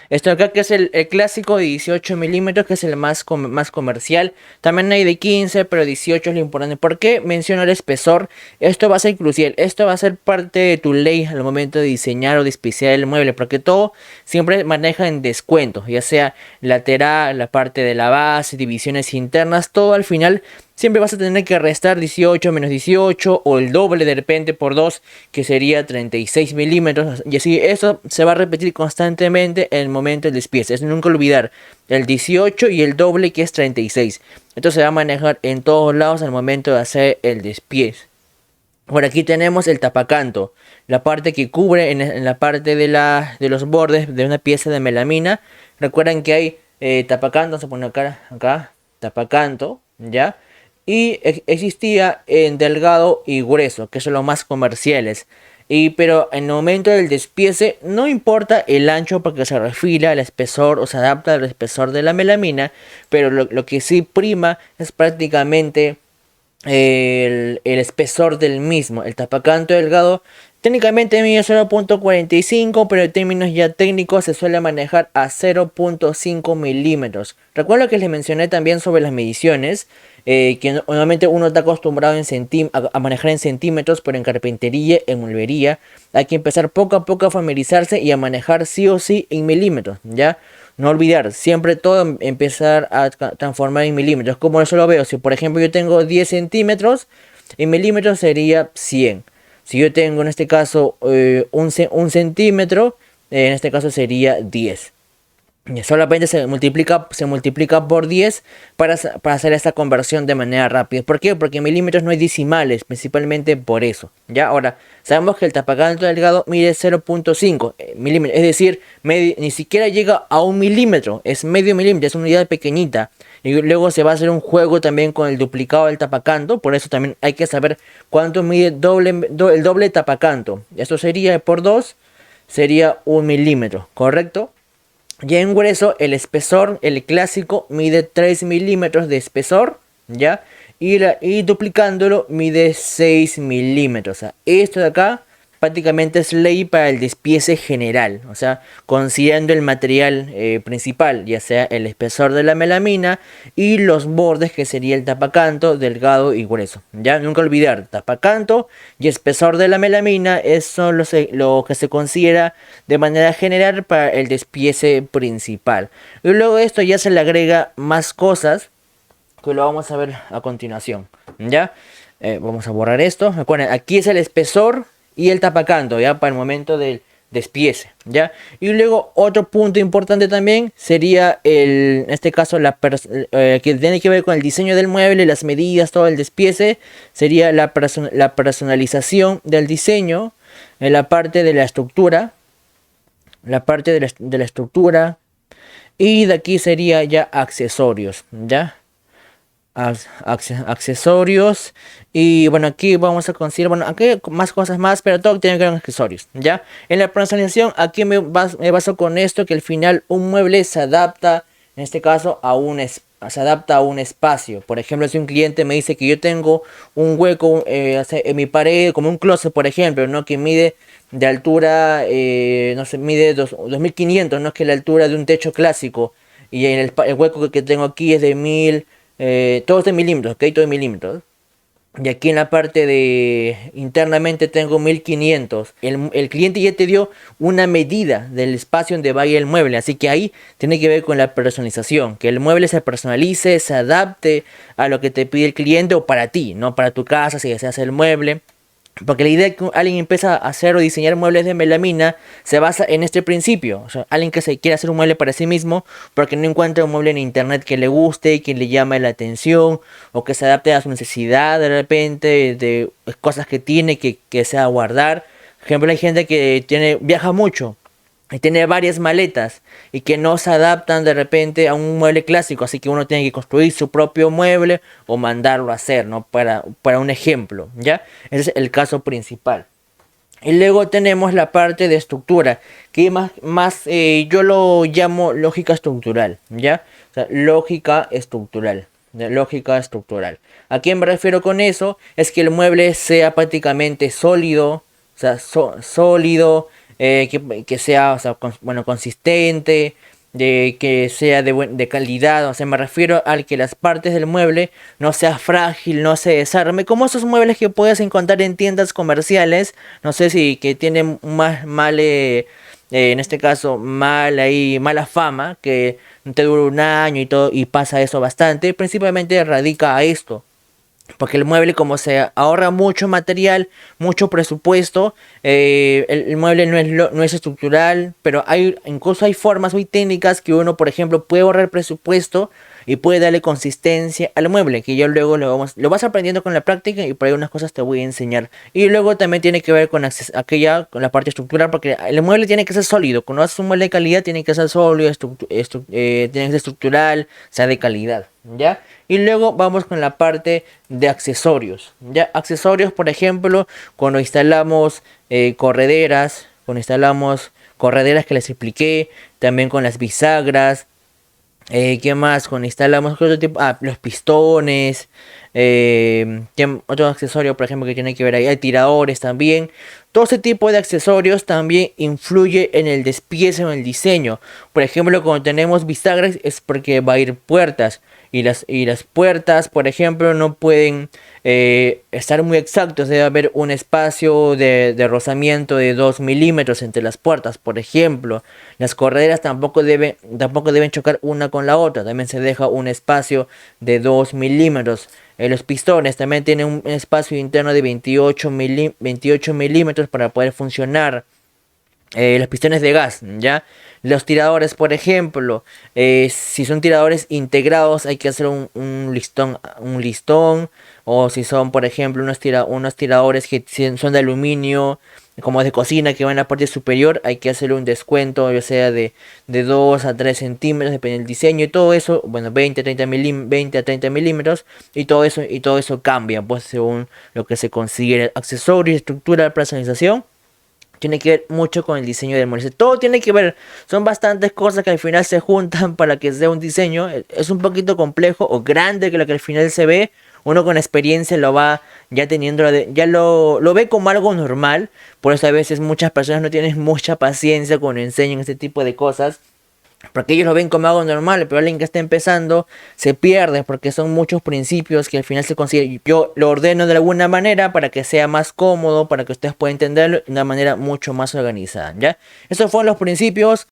Esto acá que es el clásico de 18 milímetros, que es el más comercial. También hay de 15, pero 18 es lo importante. ¿Por qué menciono el espesor? Esto va a ser crucial. Esto va a ser parte de tu ley al momento de diseñar o de especiar el mueble. Porque todo siempre maneja en descuento. Ya sea lateral, la parte de la base, divisiones internas. Todo al final siempre vas a tener que restar 18 menos 18 o el doble de repente por 2 que sería 36 milímetros. Y así eso se va a repetir constantemente en el momento del despiece. Es nunca olvidar el 18 y el doble que es 36. Esto se va a manejar en todos lados al momento de hacer el despiece. Por aquí tenemos el tapacanto, la parte que cubre en la parte de los bordes de una pieza de melamina. Recuerden que hay tapacanto, se pone acá, tapacanto, ¿ya? Y existía en delgado y grueso, que son los más comerciales. Pero en el momento del despiece no importa el ancho porque se refila el espesor o se adapta al espesor de la melamina, pero lo que sí prima es prácticamente el espesor del mismo. El tapacanto delgado técnicamente mide 0.45, pero en términos ya técnicos se suele manejar a 0.5 milímetros. Recuerdo que les mencioné también sobre las mediciones, que normalmente uno está acostumbrado a manejar en centímetros, pero en carpintería, en mueblería, hay que empezar poco a poco a familiarizarse y a manejar sí o sí en milímetros, ¿ya? No olvidar, siempre todo empezar a transformar en milímetros. Como eso lo veo, si por ejemplo yo tengo 10 centímetros, en milímetros sería 100. Si yo tengo en este caso un centímetro, en este caso sería 10. Y solamente se multiplica por 10 para hacer esta conversión de manera rápida. ¿Por qué? Porque en milímetros no hay decimales, principalmente por eso. Ya, ahora, sabemos que el tapacanto delgado mide 0.5 milímetros, es decir, ni siquiera llega a un milímetro, es medio milímetro, es una unidad pequeñita. Y luego se va a hacer un juego también con el duplicado del tapacanto, por eso también hay que saber cuánto mide el doble tapacanto. Esto sería por 2, sería un milímetro, ¿correcto? Ya en grueso, el espesor, el clásico, mide 3 milímetros de espesor, ¿ya? Y duplicándolo mide 6 milímetros. O sea, esto de acá prácticamente es ley para el despiece general. O sea, considerando el material principal, ya sea el espesor de la melamina y los bordes, que sería el tapacanto, delgado y grueso. Ya, nunca olvidar, tapacanto y espesor de la melamina es lo que se considera de manera general para el despiece principal. Y luego de esto ya se le agrega más cosas que lo vamos a ver a continuación. ¿Ya? Vamos a borrar esto. Recuerden, aquí es el espesor y el tapacanto, ¿ya? Para el momento del despiece, ¿ya? Y luego otro punto importante también sería en este caso que tiene que ver con el diseño del mueble, las medidas, todo el despiece, sería la personalización del diseño en la parte de la estructura, de la estructura, y de aquí sería ya accesorios, ¿ya? Accesorios. Y bueno, aquí vamos a considerar, bueno, aquí hay más cosas más, pero todo tiene que ver con accesorios, ¿ya? En la personalización, aquí me baso con esto, que al final un mueble se adapta, en este caso, se adapta a un espacio. Por ejemplo, si un cliente me dice que yo tengo un hueco en mi pared, como un closet, por ejemplo, ¿no? Que mide de altura, no sé, mide 2500, ¿no? Que es la altura de un techo clásico. Y en el hueco que tengo aquí es de 1000, todo es de milímetros, ¿ok? Todo de milímetros. Y aquí en la parte de internamente tengo 1500. El cliente ya te dio una medida del espacio donde vaya el mueble. Así que ahí tiene que ver con la personalización. Que el mueble se personalice, se adapte a lo que te pide el cliente o para ti, no para tu casa si deseas el mueble. Porque la idea de que alguien empieza a hacer o diseñar muebles de melamina se basa en este principio. O sea, alguien que se quiere hacer un mueble para sí mismo porque no encuentra un mueble en internet que le guste, que le llame la atención o que se adapte a su necesidad de repente, de cosas que tiene que sea guardar. Por ejemplo, hay gente que viaja mucho y tiene varias maletas y que no se adaptan de repente a un mueble clásico, así que uno tiene que construir su propio mueble o mandarlo a hacer, ¿no? Para un ejemplo, ¿ya? Ese es el caso principal. Y luego tenemos la parte de estructura, que yo lo llamo lógica estructural, ¿ya? O sea, lógica estructural. De lógica estructural. ¿A qué me refiero con eso? Es que el mueble sea prácticamente sólido, o sea, sólido, que sea, o sea, bueno, consistente, de que sea de calidad, o sea, me refiero al que las partes del mueble no sea frágil, no se desarme, como esos muebles que puedes encontrar en tiendas comerciales, no sé si que tienen más mal, en este caso, mala fama, que te dura un año y todo, y pasa eso bastante, principalmente radica a esto. Porque el mueble, como se ahorra mucho material, mucho presupuesto, el mueble no es estructural, pero incluso hay formas muy técnicas que uno, por ejemplo, puede ahorrar presupuesto y puede darle consistencia al mueble, que yo luego lo vas aprendiendo con la práctica y por ahí unas cosas te voy a enseñar. Y luego también tiene que ver con con la parte estructural, porque el mueble tiene que ser sólido. Cuando haces un mueble de calidad, tiene que ser sólido, tiene que ser estructural, sea de calidad, ¿ya? Y luego vamos con la parte de accesorios. Ya, accesorios, por ejemplo, cuando instalamos correderas que les expliqué, también con las bisagras, ¿qué más? Cuando instalamos otro tipo, los pistones, otro accesorio, por ejemplo, que tiene que ver ahí, hay tiradores también. Todo ese tipo de accesorios también influye en el despiece o en el diseño. Por ejemplo, cuando tenemos bisagras es porque va a ir puertas. Y las puertas, por ejemplo, no pueden estar muy exactos. Debe haber un espacio de rozamiento de 2 milímetros entre las puertas, por ejemplo. Las correderas tampoco deben chocar una con la otra. También se deja un espacio de 2 milímetros. Los pistones también tienen un espacio interno de 28 milímetros para poder funcionar. Los pistones de gas, ¿ya? Los tiradores, por ejemplo, si son tiradores integrados, hay que hacer un listón, o si son, por ejemplo, unos tiradores que son de aluminio, como de cocina, que van en la parte superior, hay que hacer un descuento, ya sea de 2 a 3 centímetros, depende del diseño y todo eso, bueno, 20 a 30 milímetros, y todo eso cambia, pues, según lo que se considere accesorio, estructura, personalización. Tiene que ver mucho con el diseño del mueble. Todo tiene que ver. Son bastantes cosas que al final se juntan para que sea un diseño. Es un poquito complejo o grande que lo que al final se ve. Uno con experiencia lo va ya teniendo, ya lo ve como algo normal. Por eso a veces muchas personas no tienen mucha paciencia cuando enseñan este tipo de cosas. Porque ellos lo ven como algo normal, pero alguien que está empezando se pierde porque son muchos principios que al final se consiguen. Yo lo ordeno de alguna manera para que sea más cómodo, para que ustedes puedan entenderlo de una manera mucho más organizada, ¿ya? Estos fueron los principios.